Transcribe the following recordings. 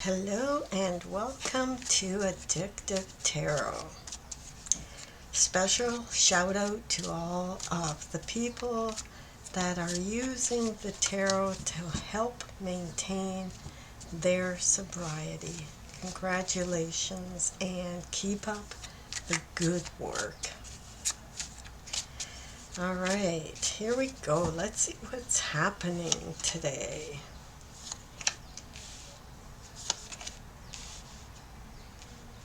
Hello and welcome to Addictive Tarot. Special shout out to all of the people that are using the tarot to help maintain their sobriety. Congratulations and keep up the good work. Alright, here we go. Let's see what's happening today.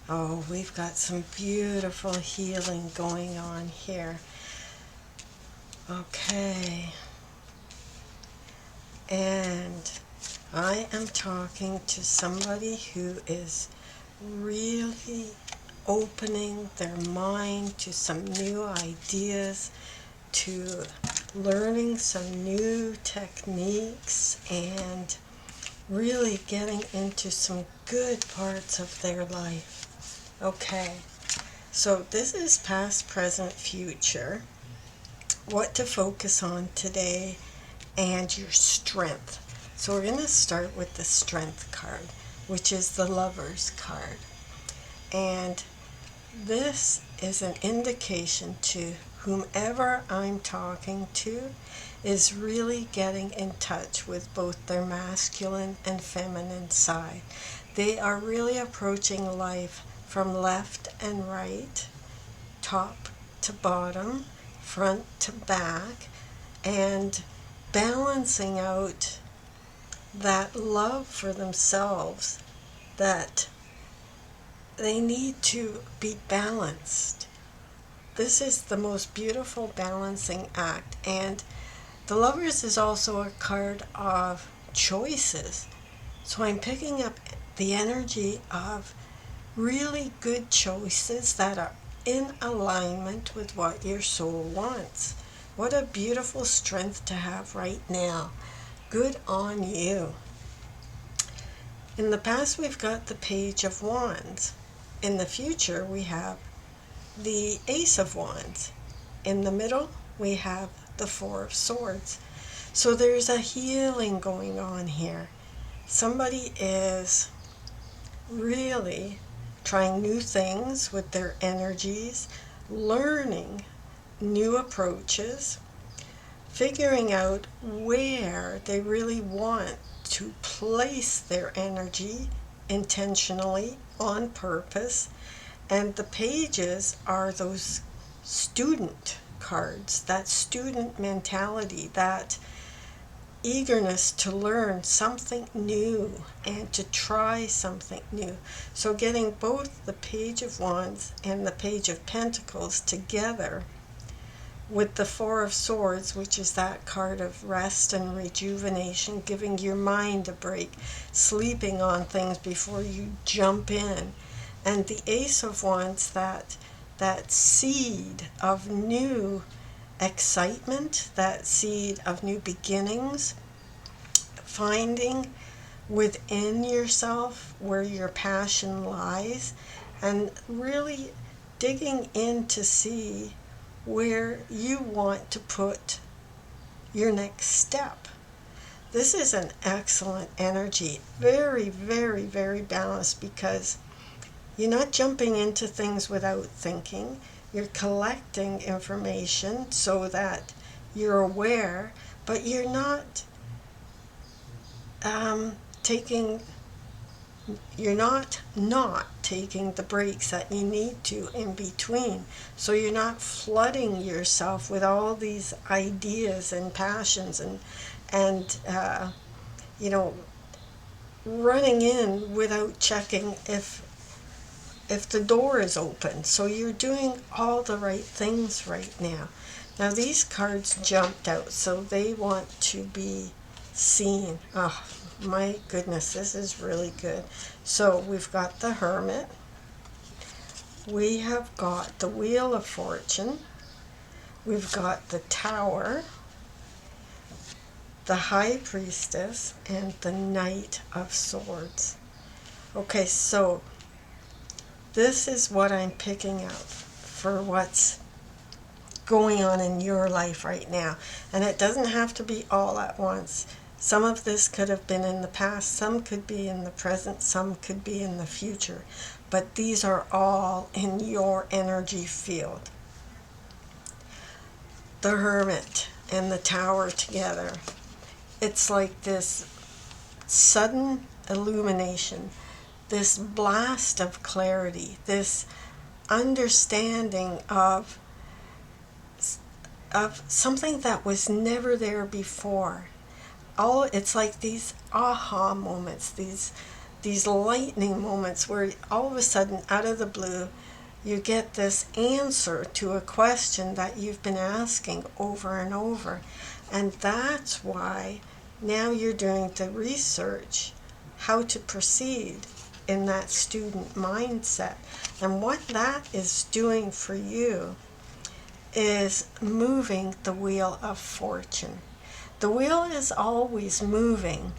Oh, we've got some beautiful healing going on here. Okay. And I am talking to somebody who is really opening their mind to some new ideas, to learning some new techniques, and really getting into some good parts of their life. Okay, so this is past, present, future, what to focus on today, and your strength. So we're going to start with the strength card, which is the Lover's card. And this is an indication to whomever I'm talking to is really getting in touch with both their masculine and feminine side. They are really approaching life from left and right, top to bottom, front to back, and balancing out that love for themselves, that they need to be balanced. This is the most beautiful balancing act. And the Lovers is also a card of choices. So I'm picking up the energy of really good choices that are in alignment with what your soul wants. What a beautiful strength to have right now. Good on you. In the past, we've got the Page of Wands. In the future, we have the Ace of Wands. In the middle, we have the Four of Swords. So there's a healing going on here. Somebody is really trying new things with their energies, learning new approaches, figuring out where they really want to place their energy intentionally, on purpose. And the pages are those student cards, that student mentality, that eagerness to learn something new and to try something new. So getting both the Page of Wands and the Page of Pentacles together with the Four of Swords, which is that card of rest and rejuvenation, giving your mind a break, sleeping on things before you jump in. And the Ace of Wands, that seed of new excitement, that seed of new beginnings, finding within yourself where your passion lies, and really digging in to see where you want to put your next step. This is an excellent energy, very, very, very balanced, because you're not jumping into things without thinking. You're collecting information so that you're aware, but you're not taking the breaks that you need to in between. So you're not flooding yourself with all these ideas and passions and running in without checking if the door is open. So you're doing all the right things right now. Now these cards jumped out, so they want to be seen. Oh my goodness, this is really good. So we've got the Hermit. We have got the Wheel of Fortune. We've got the Tower, the High Priestess, and the Knight of Swords. Okay, so this is what I'm picking up for what's going on in your life right now. And it doesn't have to be all at once. Some of this could have been in the past, some could be in the present, some could be in the future. But these are all in your energy field. The Hermit and the Tower together. It's like this sudden illumination, this blast of clarity, this understanding of something that was never there before. It's like these aha moments, these lightning moments where all of a sudden, out of the blue, you get this answer to a question that you've been asking over and over. And that's why now you're doing the research, how to proceed in that student mindset. And what that is doing for you is moving the wheel of fortune. The wheel is always moving.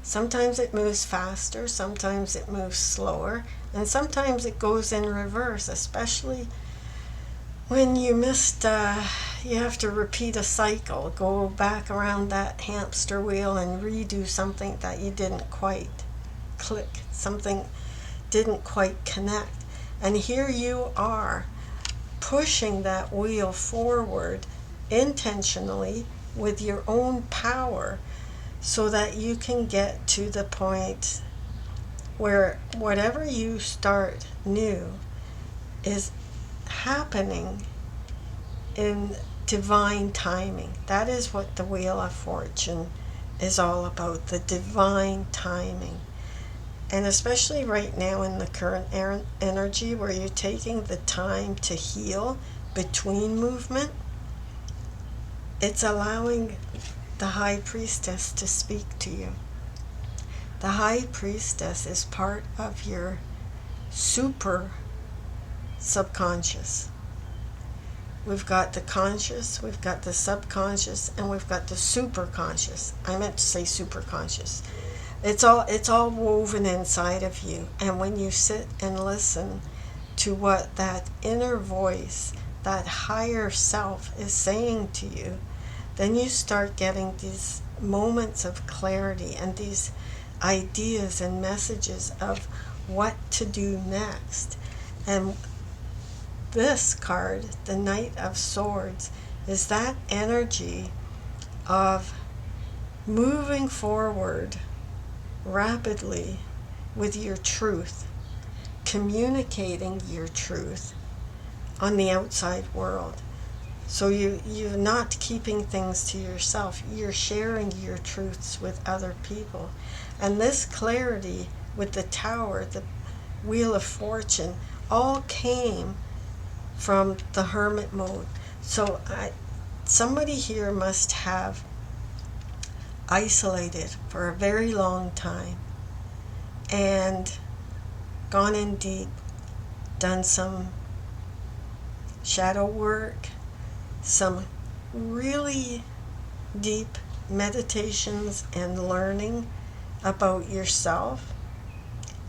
Sometimes it moves faster, sometimes it moves slower, and sometimes it goes in reverse, especially when you you have to repeat a cycle, go back around that hamster wheel and redo something that you didn't quite click, something didn't quite connect. And here you are pushing that wheel forward intentionally with your own power so that you can get to the point where whatever you start new is happening in divine timing. That is what the Wheel of Fortune is all about, the divine timing. And especially right now in the current energy where you're taking the time to heal between movement, it's allowing the High Priestess to speak to you. The High Priestess is part of your super subconscious. We've got the conscious, we've got the subconscious, and we've got the superconscious. I meant to say superconscious. It's all woven inside of you. And when you sit and listen to what that inner voice, that higher self is saying to you, then you start getting these moments of clarity and these ideas and messages of what to do next. And this card, the Knight of Swords, is that energy of moving forward rapidly with your truth, communicating your truth on the outside world. So you're not keeping things to yourself. You're sharing your truths with other people. And this clarity with the Tower, the Wheel of Fortune, all came from the Hermit mode. So somebody here must have isolated for a very long time and gone in deep, done some shadow work, some really deep meditations and learning about yourself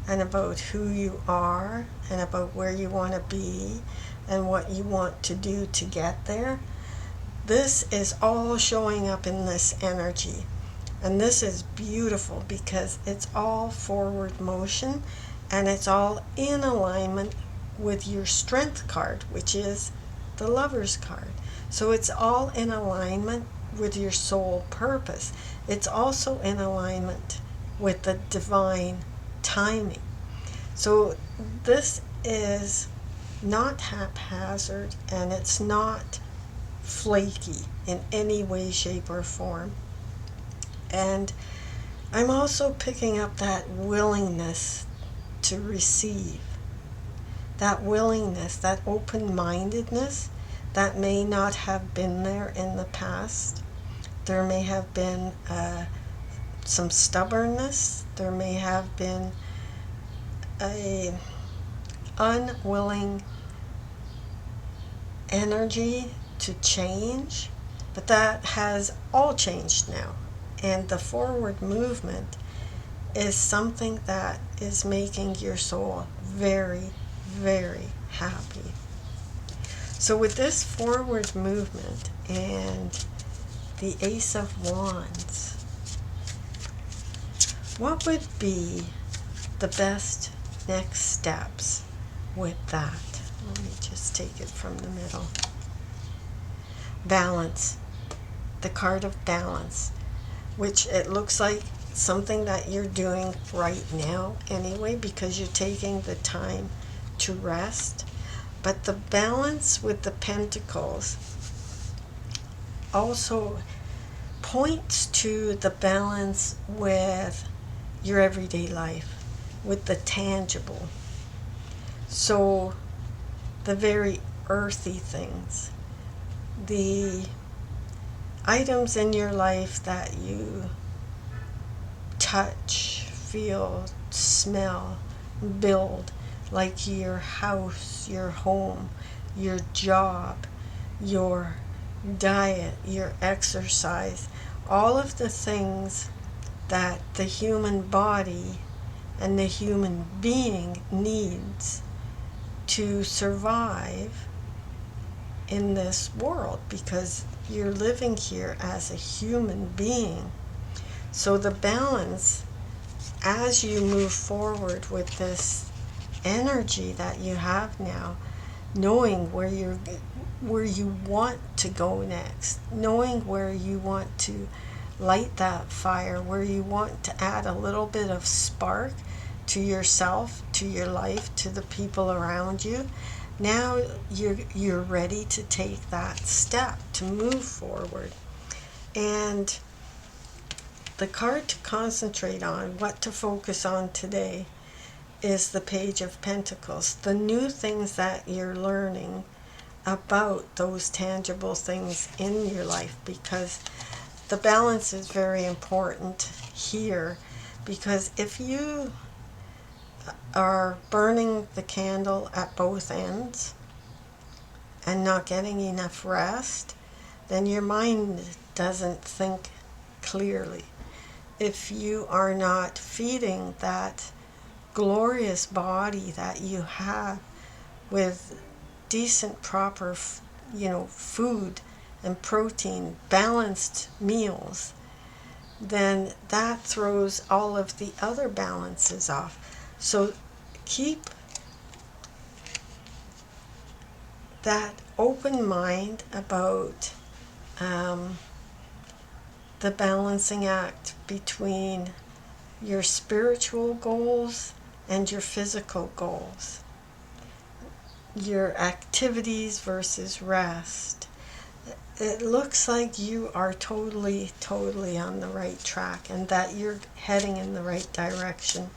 and about who you are and about where you want to be and what you want to do to get there. This is all showing up in this energy. And this is beautiful because it's all forward motion and it's all in alignment with your Strength card, which is the Lover's card. So it's all in alignment with your soul purpose. It's also in alignment with the divine timing. So this is not haphazard and it's not flaky in any way, shape, or form. And I'm also picking up that willingness to receive, that willingness, that open-mindedness that may not have been there in the past. There may have been some stubbornness. There may have been a unwilling energy to change, but that has all changed now. And the forward movement is something that is making your soul very, very happy. So with this forward movement and the Ace of Wands, what would be the best next steps with that? Let me just take it from the middle. Balance. The card of balance, which it looks like something that you're doing right now anyway, because you're taking the time to rest. But the balance with the pentacles also points to the balance with your everyday life, with the tangible. So the very earthy things, the items in your life that you touch, feel, smell, build, like your house, your home, your job, your diet, your exercise, all of the things that the human body and the human being needs to survive in this world, because you're living here as a human being. So the balance, as you move forward with this energy that you have now, knowing where you want to go next, knowing where you want to light that fire, where you want to add a little bit of spark to yourself, to your life, to the people around you. Now you're ready to take that step to move forward. And the card to concentrate on, what to focus on today, is the Page of Pentacles. The new things that you're learning about those tangible things in your life, because the balance is very important here. Because if you are burning the candle at both ends and not getting enough rest, then your mind doesn't think clearly. If you are not feeding that glorious body that you have with decent, proper, food and protein, balanced meals, then that throws all of the other balances off. So keep that open mind about the balancing act between your spiritual goals and your physical goals, your activities versus rest. It looks like you are totally on the right track, and that you're heading in the right direction.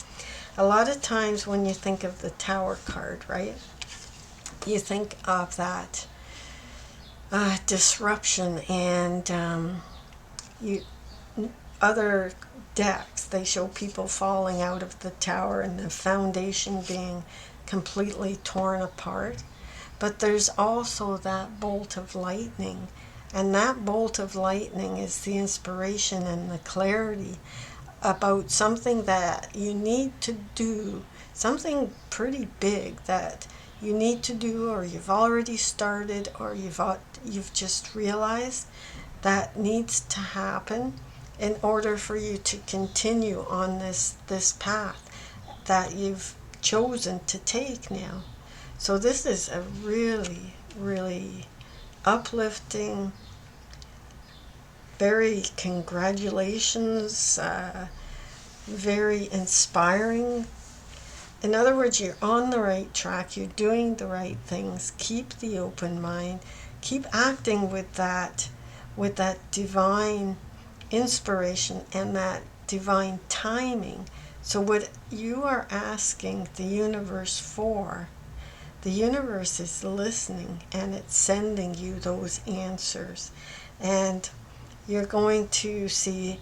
A lot of times when you think of the Tower card, right, you think of that disruption, and other decks, they show people falling out of the tower and the foundation being completely torn apart. But there's also that bolt of lightning, and that bolt of lightning is the inspiration and the clarity about something that you need to do, something pretty big that you need to do, or you've already started, or you've just realized that needs to happen in order for you to continue on this path that you've chosen to take now. So this is a really uplifting, very congratulations, very inspiring. In other words, you're on the right track, you're doing the right things. Keep the open mind, keep acting with that divine inspiration and that divine timing. So what you are asking the universe for, the universe is listening, and it's sending you those answers. And you're going to see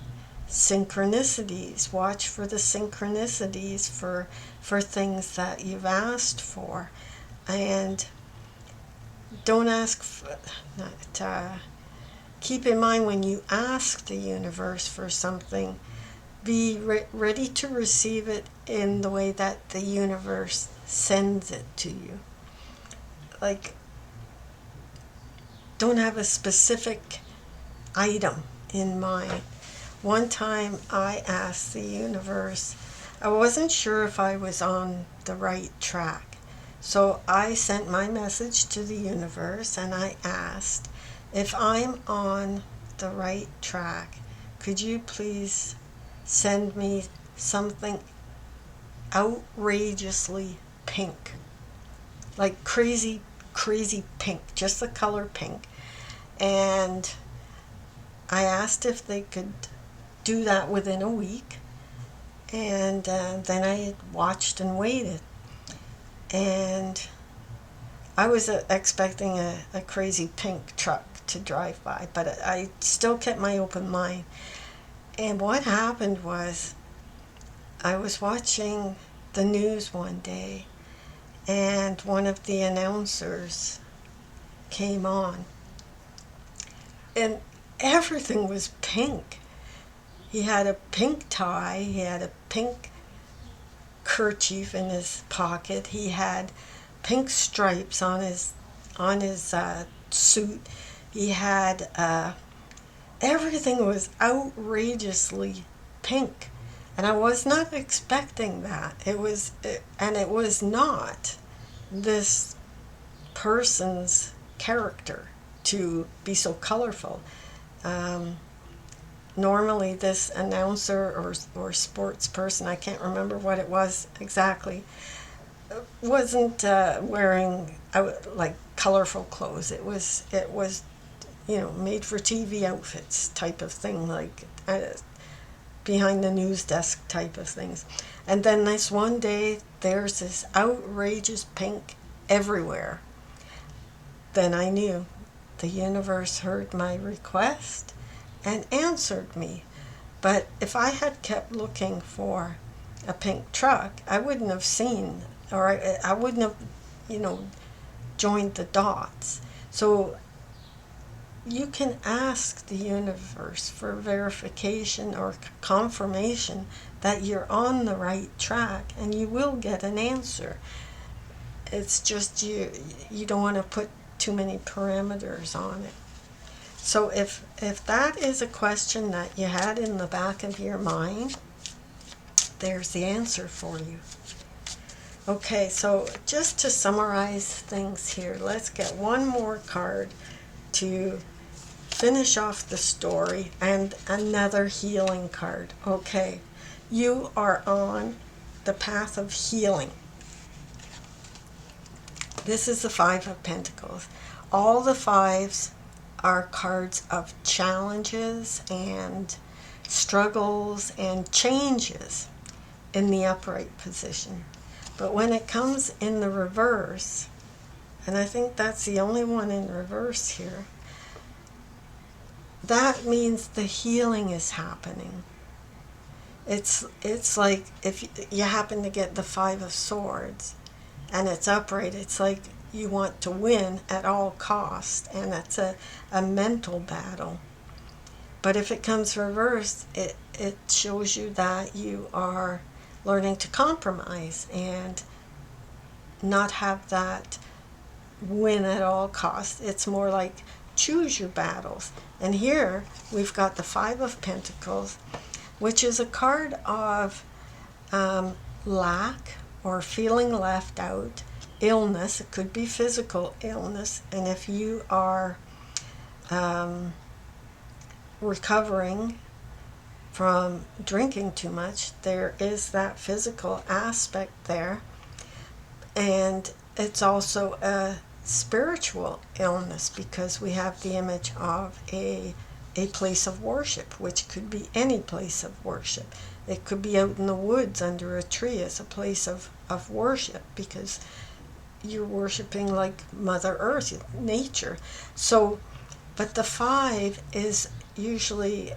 synchronicities. Watch for the synchronicities for things that you've asked for. And don't ask for, keep in mind, when you ask the universe for something, be ready to receive it in the way that the universe sends it to you. Like, don't have a specific item in mind. One time I asked the universe, I wasn't sure if I was on the right track. So I sent my message to the universe and I asked, if I'm on the right track, could you please send me something outrageously pink? Like crazy, crazy pink, just the color pink. And I asked if they could do that within a week. And then I watched and waited. And I was expecting a crazy pink truck to drive by, but I still kept my open mind. And what happened was, I was watching the news one day, and one of the announcers came on, and everything was pink. He had a pink tie, he had a pink kerchief in his pocket, he had pink stripes on his suit, he had everything was outrageously pink, and I was not expecting that. It was not this person's character to be so colorful. Normally this announcer or sports person, I can't remember what it was exactly, wasn't wearing like colorful clothes. It was made for TV outfits type of thing, like behind the news desk type of things. And then this one day there's this outrageous pink everywhere. Then I knew the universe heard my request and answered me. But if I had kept looking for a pink truck, I wouldn't have seen, or I wouldn't have, joined the dots. So you can ask the universe for verification or confirmation that you're on the right track, and you will get an answer. It's just you don't want to put too many parameters on it. So if that is a question that you had in the back of your mind, there's the answer for you. Okay, so just to summarize things here, let's get one more card to finish off the story, and another healing card. Okay, you are on the path of healing. This is the Five of Pentacles. All the fives are cards of challenges and struggles and changes in the upright position. But when it comes in the reverse, and I think that's the only one in reverse here, that means the healing is happening. It's like if you happen to get the Five of Swords and it's upright, it's like you want to win at all cost, and that's a mental battle. But if it comes reversed, it shows you that you are learning to compromise and not have that win at all costs. It's more like choose your battles. And here we've got the Five of Pentacles, which is a card of lack or feeling left out, illness. It could be physical illness, and if you are recovering from drinking too much, there is that physical aspect there. And it's also a spiritual illness, because we have the image of a place of worship, which could be any place of worship. It could be out in the woods under a tree as a place of worship, because you're worshiping like Mother Earth, nature. So, but the five is usually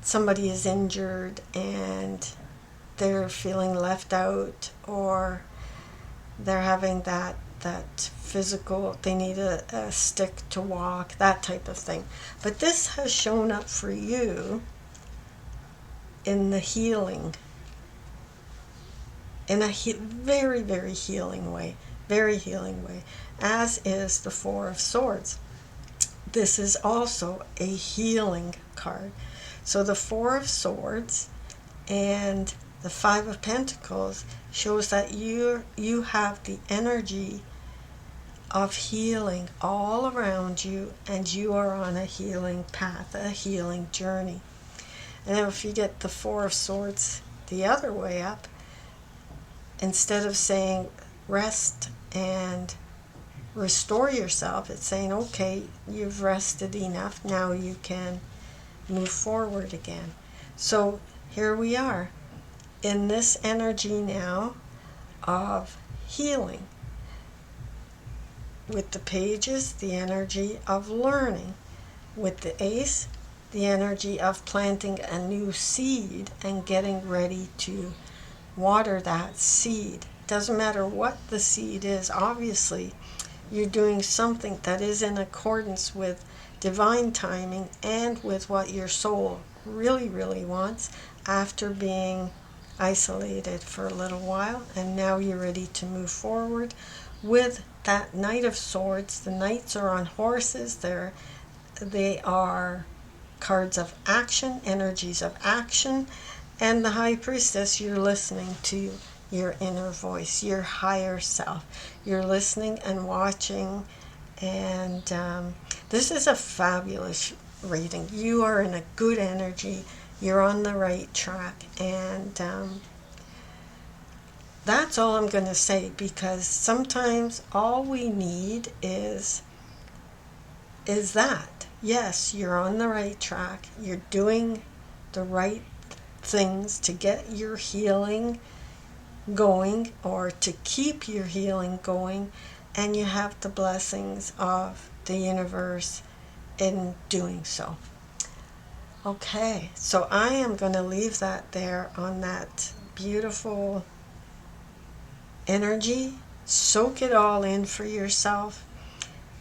somebody is injured and they're feeling left out, or they're having that physical, they need a stick to walk, that type of thing. But this has shown up for you in the healing, in a very, very healing way, as is the Four of Swords. this is also a healing card. So the Four of Swords and the Five of Pentacles shows that you have the energy of healing all around you, and you are on a healing path, a healing journey. And if you get the Four of Swords the other way up, instead of saying rest and restore yourself, it's saying, okay, you've rested enough, now you can move forward again. So here we are in this energy now of healing. With the pages, the energy of learning. With the ace, the energy of planting a new seed and getting ready to water that seed. Doesn't matter what the seed is, obviously you're doing something that is in accordance with divine timing and with what your soul really, really wants after being isolated for a little while, and now you're ready to move forward with that Knight of Swords. The knights are on horses. They are cards of action, energies of action, and the High Priestess, you're listening to your inner voice, your higher self. You're listening and watching, and this is a fabulous reading. You are in a good energy. You're on the right track, and that's all I'm going to say, because sometimes all we need is that. Yes, you're on the right track. You're doing the right things to get your healing going, or to keep your healing going, and you have the blessings of the universe in doing so. Okay, so I am going to leave that there on that beautiful energy. Soak it all in for yourself.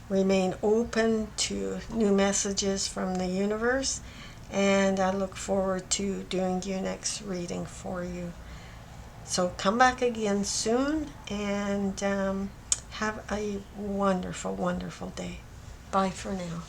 Remain open to new messages from the universe, and I look forward to doing your next reading for you. So come back again soon, and have a wonderful, wonderful day. Bye for now.